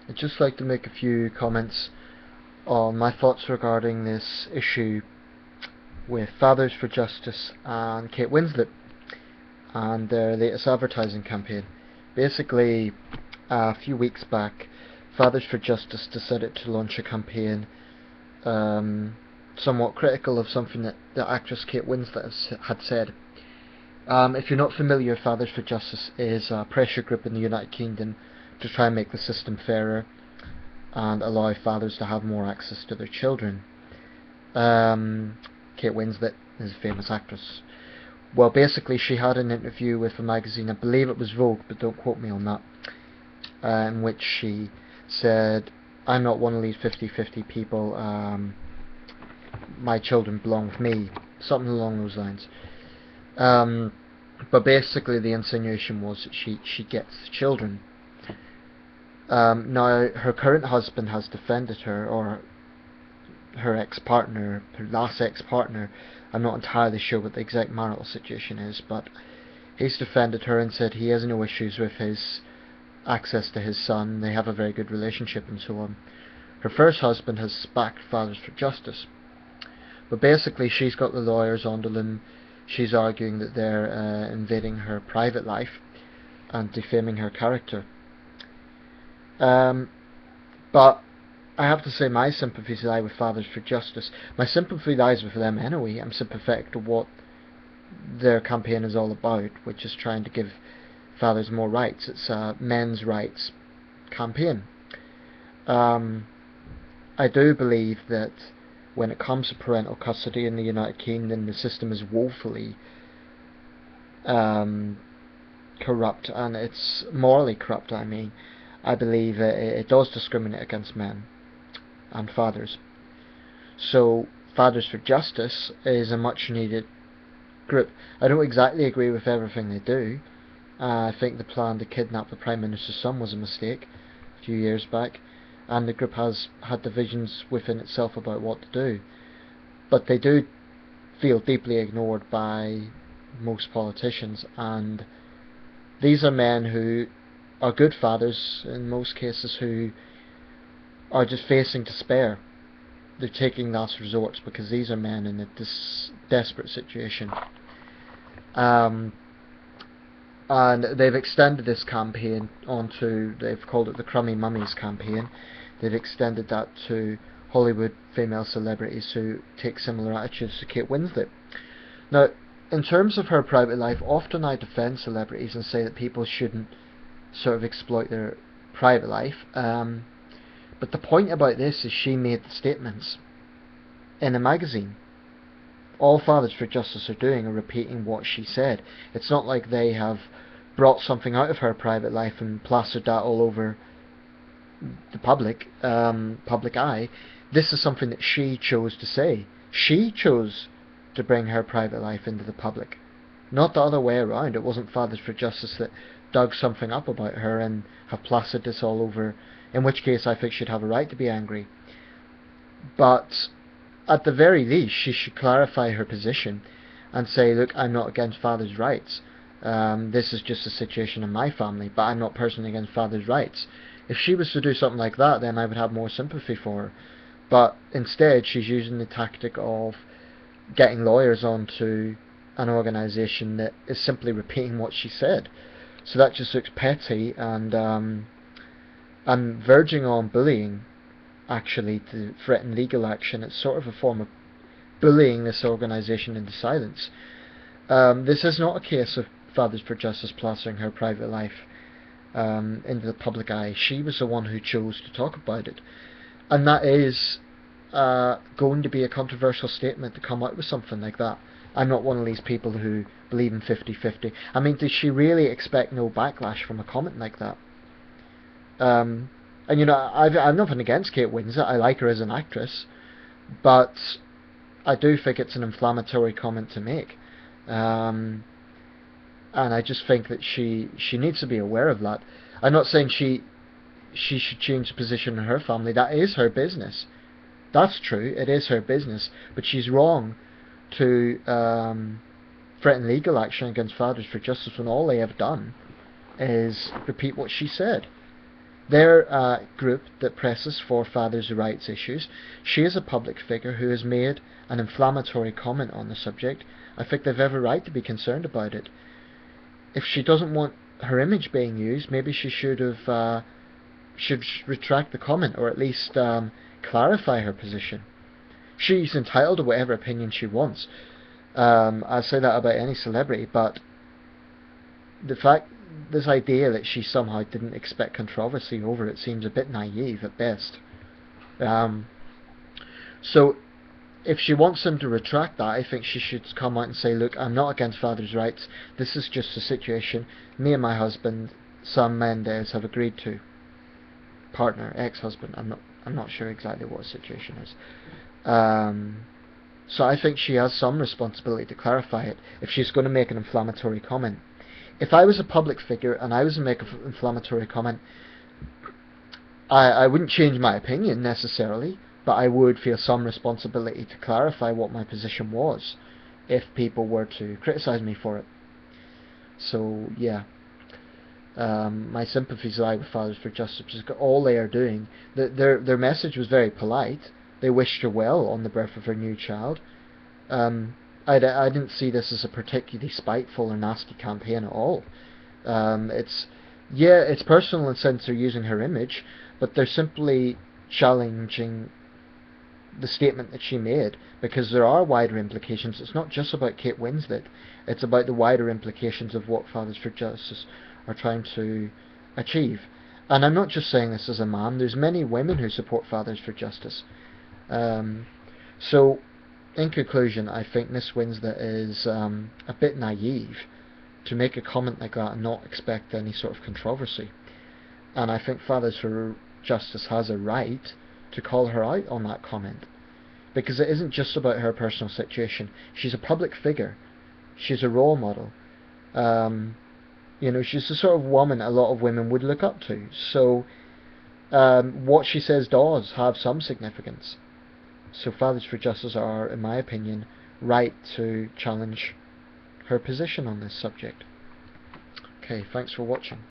I'd just like to make a few comments on my thoughts regarding this issue with Fathers for Justice and Kate Winslet and their latest advertising campaign. Basically, a few weeks back, Fathers for Justice decided to launch a campaign somewhat critical of something that the actress Kate Winslet had said. If you're not familiar, Fathers for Justice is a pressure group in the United Kingdom to try and make the system fairer and allow fathers to have more access to their children. Kate Winslet is a famous actress. Well, basically she had an interview with a magazine, I believe it was Vogue, but don't quote me on that, in which she said, I'm not one of these 50-50 people, my children belong with me, something along those lines. But basically the insinuation was that she gets the children. Now, her current husband has defended her, or her ex-partner, her last ex-partner. I'm not entirely sure what the exact marital situation is, but he's defended her and said he has no issues with his access to his son. They have a very good relationship and so on. Her first husband has backed Fathers for Justice, but basically she's got the lawyers onto them. She's arguing that they're invading her private life and defaming her character. But I have to say my sympathies lie with Fathers for Justice. My sympathy lies with them anyway. I'm sympathetic to what their campaign is all about, which is trying to give fathers more rights. It's a men's rights campaign. I do believe that when it comes to parental custody in the United Kingdom, the system is woefully corrupt, and it's morally corrupt. I believe it does discriminate against men and fathers. So Fathers for Justice is a much needed group. I don't exactly agree with everything they do. I think the plan to kidnap the Prime Minister's son was a mistake a few years back, and the group has had divisions within itself about what to do. But they do feel deeply ignored by most politicians, and these are men who are good fathers in most cases, who are just facing despair. They're taking last resorts because these are men in a desperate situation. And they've extended this campaign onto, they've called it the Crummy Mummies campaign. They've extended that to Hollywood female celebrities who take similar attitudes to Kate Winslet. Now, in terms of her private life, often I defend celebrities and say that people shouldn't sort of exploit their private life. But the point about this is she made the statements in a magazine. All Fathers for Justice are doing are repeating what she said. It's not like they have brought something out of her private life and plastered that all over the public eye. This is something that she chose to say. She chose to bring her private life into the public, not the other way around. It wasn't Fathers for Justice that dug something up about her and have plastered this all over, in which case I think she'd have a right to be angry. But at the very least she should clarify her position and say, look, I'm not against fathers' rights. This is just a situation in my family, but I'm not personally against fathers' rights. If she was to do something like that, then I would have more sympathy for her. But instead she's using the tactic of getting lawyers onto an organisation that is simply repeating what she said. So that just looks petty and verging on bullying, actually, to threaten legal action. It's sort of a form of bullying this organisation into silence. This is not a case of Fathers for Justice plastering her private life into the public eye. She was the one who chose to talk about it. And that is going to be a controversial statement to come out with something like that. I'm not one of these people who believe in 50-50. I mean, does she really expect no backlash from a comment like that? And you know, I've nothing against Kate Winslet. I like her as an actress, but I do think it's an inflammatory comment to make. And I just think that she needs to be aware of that. I'm not saying she should change position in her family. That is her business. That's true. It is her business. But she's wrong to threaten legal action against Fathers for Justice when all they have done is repeat what she said. They're a group that presses for fathers' rights issues. She is a public figure who has made an inflammatory comment on the subject. I think they've every right to be concerned about it. If she doesn't want her image being used, maybe she should retract the comment, or at least clarify her position. She's entitled to whatever opinion she wants. I say that about any celebrity, but this idea that she somehow didn't expect controversy over it seems a bit naive at best. So if she wants him to retract that, I think she should come out and say, look, I'm not against fathers' rights. This is just a situation me and my husband, Sam Mendes, have agreed to. Partner, ex-husband. I'm not sure exactly what the situation is. So I think she has some responsibility to clarify it if she's going to make an inflammatory comment. If I was a public figure and I was to make an inflammatory comment, I wouldn't change my opinion necessarily, but I would feel some responsibility to clarify what my position was if people were to criticise me for it. So yeah, my sympathies lie with Fathers for Justice, because all they are doing, their message was very polite. They wished her well on the birth of her new child. I didn't see this as a particularly spiteful or nasty campaign at all. It's personal in the sense they're using her image, but they're simply challenging the statement that she made, because there are wider implications. It's not just about Kate Winslet, it's about the wider implications of what Fathers for Justice are trying to achieve. And I'm not just saying this as a man, there's many women who support Fathers for Justice. So in conclusion, I think Miss Winslet is a bit naive to make a comment like that and not expect any sort of controversy. And I think Fathers for Justice has a right to call her out on that comment, because it isn't just about her personal situation. She's a public figure. She's a role model. She's the sort of woman a lot of women would look up to. So what she says does have some significance. So Fathers for Justice are, in my opinion, right to challenge her position on this subject. Okay, thanks for watching.